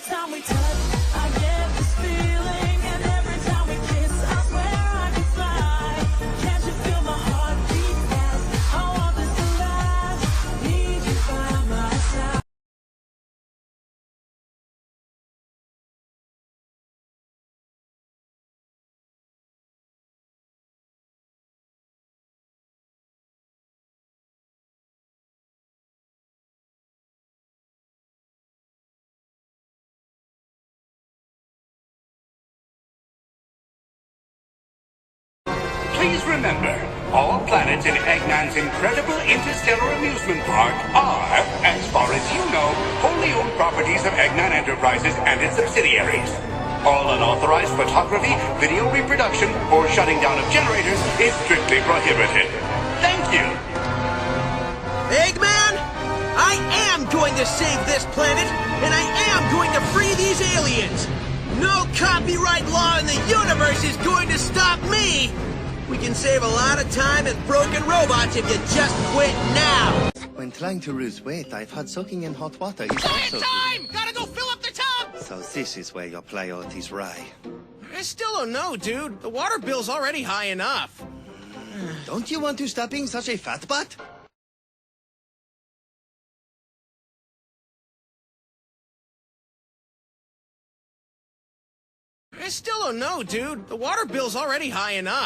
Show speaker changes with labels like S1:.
S1: time we touch, I get this feeling, and every time we kiss, I swear I can fly. Can't you feel my heartbeat fast? I want this to last. Need you by my side.
S2: Please remember, all planets in Eggman's incredible interstellar amusement park are, as far as you know, wholly owned properties of Eggman Enterprises and its subsidiaries. All unauthorized photography, video reproduction, or shutting down of generators is strictly prohibited. Thank you.
S3: Eggman, I am going to save this planet, and I am going to free these aliens. No copyright law in the universe is going to stop me. We can save a lot of time and broken robots if you just quit now.
S4: When trying to lose weight, I've had soaking in hot water is
S3: Diet
S4: also
S3: time! Gotta go fill up the tub!
S4: good. So this is where your priorities lie.
S3: I still don't know, dude. The water bill's already high enough.
S4: Don't you want to stop being such a fat butt?
S3: I still don't know, dude. The water bill's already high enough.